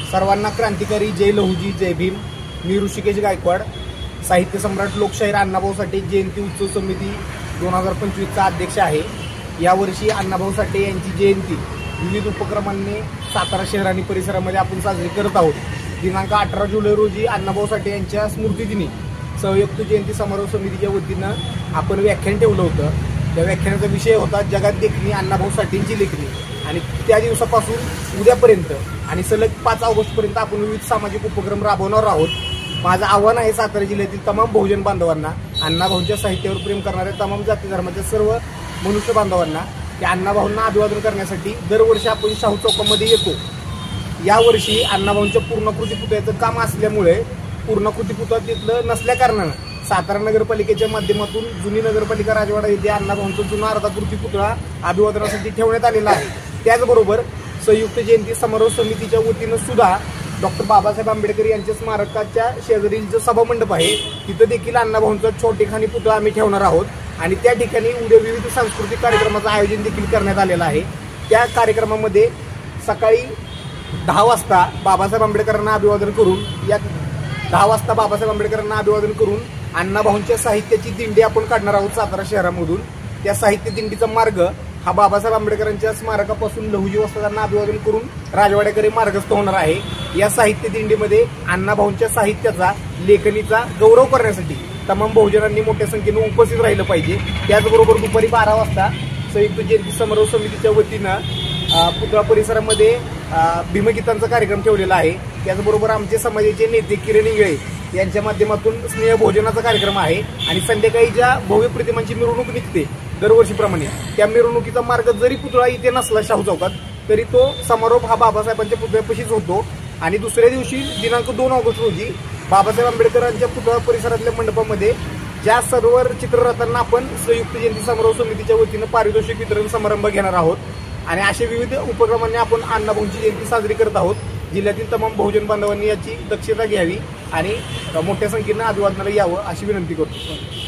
सर्वांना क्रांतिकारी जय लहुजी जय भीम। मी ऋषिकेश गायकवाड, साहित्य सम्राट लोकशाहीर अण्णाभाऊ साठे जयंती उत्सव समिती 2025चा अध्यक्ष आहे। यावर्षी अण्णाभाऊ साठे यांची जयंती विविध उपक्रमांनी सातारा शहर आणि परिसरामध्ये आपण साजरी करत आहोत। दिनांक 18 जुलै रोजी अण्णाभाऊ साठे यांच्या स्मृतिदिनी संयुक्त जयंती समारोह समितीच्या वतीनं आपण व्याख्यान ठेवलं होतं। त्या व्याख्यानाचा विषय होता जगात देखणी अण्णाभाऊ साठेंची लेखणी। आणि त्या दिवसापासून उद्यापर्यंत आणि सलग 5 ऑगस्टपर्यंत आपण विविध सामाजिक उपक्रम राबवणार आहोत। माझं आव्हान आहे सातारा जिल्ह्यातील तमाम बहुजन बांधवांना, अण्णाभाऊंच्या साहित्यावर प्रेम करणाऱ्या तमाम जाती धर्माच्या सर्व मनुष्य बांधवांना की अण्णाभाऊंना अभिवादन करण्यासाठी दरवर्षी आपण शाहू चौकामध्ये येतो। यावर्षी अण्णाभाऊंच्या पूर्णाकृती पुतळ्याचं काम असल्यामुळे पूर्णाकृती पुतळा तिथलं नसल्या कारणानं सातारा नगरपालिकेच्या माध्यमातून जुनी नगरपालिका राजवाडा येथे अण्णाभाऊंचा जुना अर्धाकृती पुतळा अभिवादनासाठी ठेवण्यात आलेला आहे। त्याचबरोबर संयुक्त जयंती समारोह समितीच्या वतीनं सुद्धा डॉक्टर बाबासाहेब आंबेडकर यांच्या स्मारकाच्या शेजारील जो सभामंडप आहे तिथं देखील अण्णाभाऊंचा छोटेखानी पुतळा आम्ही ठेवणार आहोत। आणि त्या ठिकाणी उद्या विविध सांस्कृतिक कार्यक्रमाचं आयोजन देखील करण्यात आलेलं आहे। त्या कार्यक्रमामध्ये सकाळी 10 वाजता बाबासाहेब आंबेडकरांना अभिवादन करून 10 वाजता बाबासाहेब आंबेडकरांना अभिवादन करून अण्णाभाऊंच्या साहित्याची दिंडी आपण काढणार आहोत सातारा शहरामधून। त्या साहित्य दिंडीचा मार्ग हा बाबासाहेब आंबेडकरांच्या स्मारकापासून लहुजी वस्तादांना अभिवादन करून राजवाड्याकडे मार्गस्थ होणार आहे। या साहित्य दिंडीमध्ये अण्णाभाऊंच्या साहित्याचा लेखणीचा गौरव करण्यासाठी तमाम बहुजनांनी मोठ्या संख्येने उपस्थित राहिलं पाहिजे। त्याचबरोबर दुपारी 12 वाजता संयुक्त जयंती समारोह समितीच्या वतीनं पुतळा परिसरामध्ये भीमगीतांचा कार्यक्रम ठेवलेला आहे। त्याचबरोबर आमचे समाजाचे नेते किरण इंगळे यांच्या माध्यमातून स्नेह भोजनाचा कार्यक्रम आहे। आणि संध्याकाळी ज्या भव्य प्रतिमांची मिरवणूक निघते दरवर्षीप्रमाणे त्या मिरवणुकीचा मार्ग जरी पुतळा इथे नसला शाहू चौकात तरी तो समारोप हा बाबासाहेबांच्या पुतळ्यापाशीच होतो। आणि दुसऱ्या दिवशी दिनांक 2 ऑगस्ट रोजी बाबासाहेब आंबेडकरांच्या पुतळा परिसरातल्या मंडपामध्ये ज्या सर्व चित्ररथांना आपण संयुक्त जयंती समारोह समितीच्या वतीनं पारितोषिक वितरण समारंभ घेणार आहोत। आणि अशा विविध उपक्रमांनी आपण अण्णाभाऊंची जयंती साजरी करत आहोत। जिल्ह्यातील तमाम बहुजन बांधवांनी याची दक्षता घ्यावी आणि मोठ्या संख्येनं अभिवादनाला यावं अशी विनंती करतो।